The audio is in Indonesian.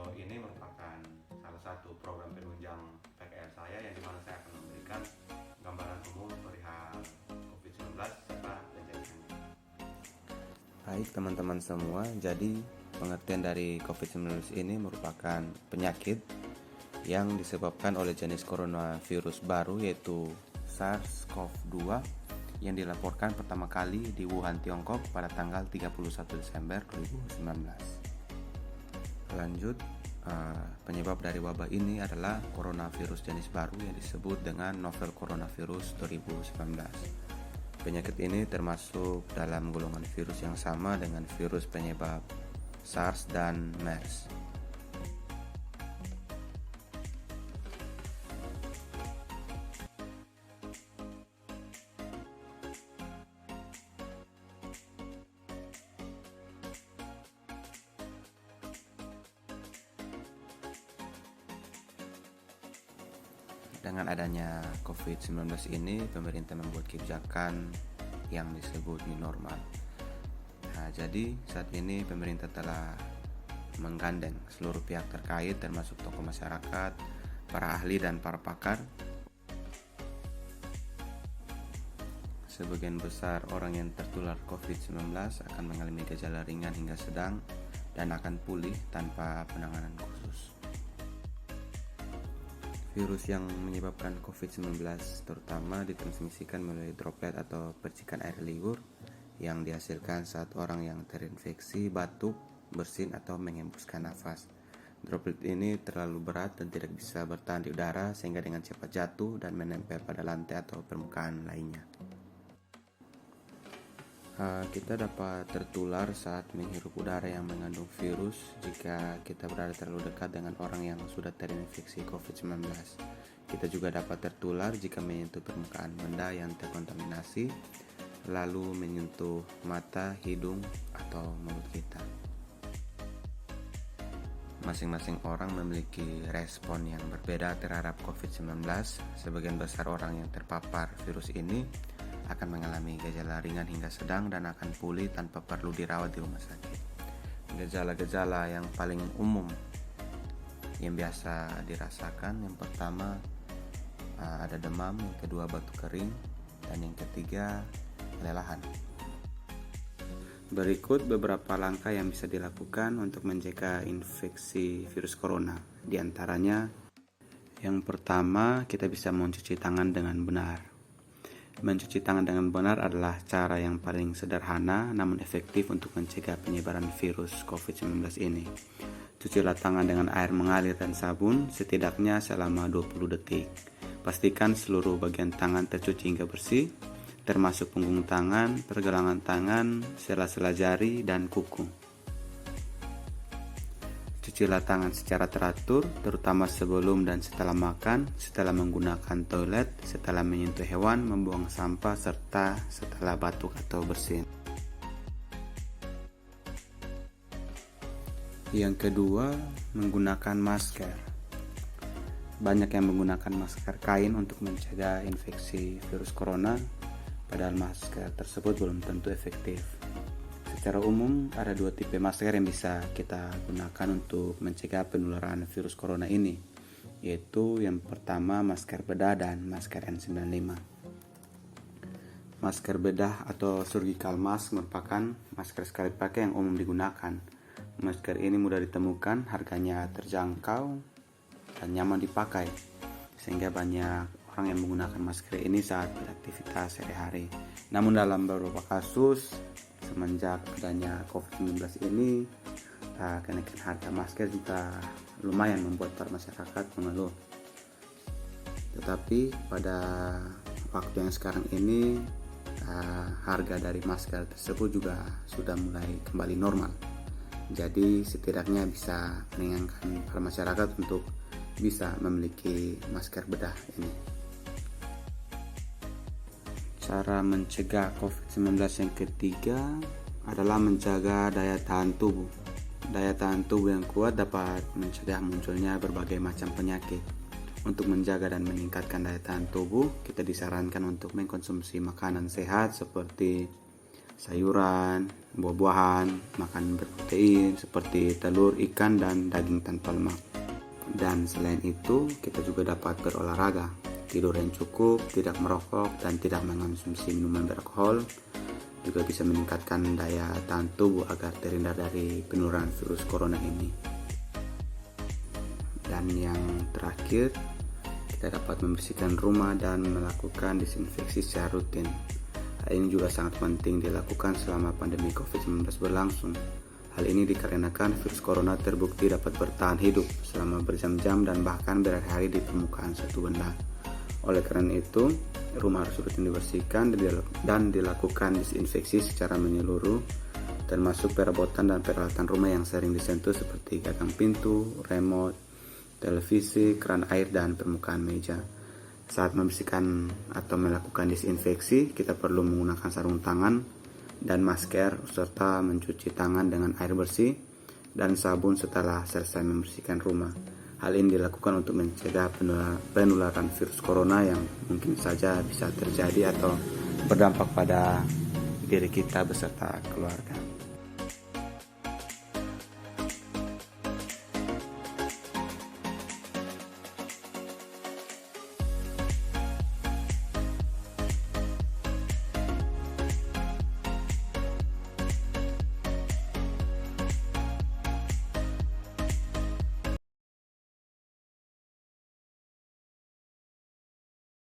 Video ini merupakan salah satu program penunjang PKL saya yang dimana saya akan memberikan gambaran umum perihal COVID-19 serta penjajahannya. Baik teman-teman semua, jadi pengertian dari COVID-19 ini merupakan penyakit yang disebabkan oleh jenis coronavirus baru yaitu SARS-CoV-2 yang dilaporkan pertama kali di Wuhan, Tiongkok pada tanggal 31 Desember 2019. Lanjut, penyebab dari wabah ini adalah coronavirus jenis baru yang disebut dengan novel coronavirus 2019. Penyakit ini termasuk dalam golongan virus yang sama dengan virus penyebab SARS dan MERS. Dengan adanya COVID-19 ini, pemerintah membuat kebijakan yang disebut new normal. Jadi saat ini pemerintah telah menggandeng seluruh pihak terkait termasuk tokoh masyarakat, para ahli dan para pakar. Sebagian besar orang yang tertular COVID-19 akan mengalami gejala ringan hingga sedang dan akan pulih tanpa penanganan khusus. Virus yang menyebabkan COVID-19 terutama ditransmisikan melalui droplet atau percikan air liur yang dihasilkan saat orang yang terinfeksi batuk, bersin, atau mengembuskan nafas. Droplet ini terlalu berat dan tidak bisa bertahan di udara sehingga dengan cepat jatuh dan menempel pada lantai atau permukaan lainnya. Kita dapat tertular saat menghirup udara yang mengandung virus jika kita berada terlalu dekat dengan orang yang sudah terinfeksi COVID-19. Kita juga dapat tertular jika menyentuh permukaan benda yang terkontaminasi, lalu menyentuh mata, hidung, atau mulut kita. Masing-masing orang memiliki respon yang berbeda terhadap COVID-19. Sebagian besar orang yang terpapar virus ini akan mengalami gejala ringan hingga sedang dan akan pulih tanpa perlu dirawat di rumah sakit. Gejala-gejala yang paling umum yang biasa dirasakan, yang pertama ada demam, yang kedua batuk kering, dan yang ketiga kelelahan. Berikut beberapa langkah yang bisa dilakukan untuk mencegah infeksi virus corona. Di antaranya, yang pertama, kita bisa mencuci tangan dengan benar. Mencuci tangan dengan benar adalah cara yang paling sederhana namun efektif untuk mencegah penyebaran virus COVID-19 ini. Cucilah tangan dengan air mengalir dan sabun setidaknya selama 20 detik. Pastikan seluruh bagian tangan tercuci hingga bersih, termasuk punggung tangan, pergelangan tangan, sela-sela jari, dan kuku. Cucilah tangan secara teratur, terutama sebelum dan setelah makan, setelah menggunakan toilet, setelah menyentuh hewan, membuang sampah, serta setelah batuk atau bersin. Yang kedua, menggunakan masker. Banyak yang menggunakan masker kain untuk mencegah infeksi virus corona, padahal masker tersebut belum tentu efektif. Secara umum, ada dua tipe masker yang bisa kita gunakan untuk mencegah penularan virus corona ini, yaitu yang pertama masker bedah dan masker N95. Masker bedah atau surgical mask merupakan masker sekali pakai yang umum digunakan. Masker ini mudah ditemukan, harganya terjangkau, dan nyaman dipakai, sehingga banyak orang yang menggunakan masker ini saat beraktivitas sehari-hari. Namun dalam beberapa kasus, semenjak adanya COVID-19 ini, kenaikan harga masker juga lumayan membuat para masyarakat mengeluh. Tetapi pada waktu yang sekarang ini, harga dari masker tersebut juga sudah mulai kembali normal. Jadi setidaknya bisa meringankan para masyarakat untuk bisa memiliki masker bedah ini. Cara mencegah COVID-19 yang ketiga adalah menjaga daya tahan tubuh. Daya tahan tubuh yang kuat dapat mencegah munculnya berbagai macam penyakit. Untuk menjaga dan meningkatkan daya tahan tubuh, kita disarankan untuk mengkonsumsi makanan sehat seperti sayuran, buah-buahan, makan berprotein seperti telur, ikan, dan daging tanpa lemak. Dan selain itu, kita juga dapat berolahraga, tidur yang cukup, tidak merokok, dan tidak mengonsumsi minuman beralkohol. Juga bisa meningkatkan daya tahan tubuh agar terhindar dari penularan virus corona ini. Dan yang terakhir, kita dapat membersihkan rumah dan melakukan disinfeksi secara rutin. Hal ini juga sangat penting dilakukan selama pandemi COVID-19 berlangsung. Hal ini dikarenakan virus corona terbukti dapat bertahan hidup selama berjam-jam dan bahkan berhari-hari di permukaan suatu benda. Oleh karena itu, rumah harus rutin dibersihkan dan dilakukan disinfeksi secara menyeluruh, termasuk perabotan dan peralatan rumah yang sering disentuh seperti gagang pintu, remote, televisi, keran air, dan permukaan meja. Saat membersihkan atau melakukan disinfeksi, kita perlu menggunakan sarung tangan dan masker serta mencuci tangan dengan air bersih dan sabun setelah selesai membersihkan rumah. Hal ini dilakukan untuk mencegah penularan virus corona yang mungkin saja bisa terjadi atau berdampak pada diri kita beserta keluarga.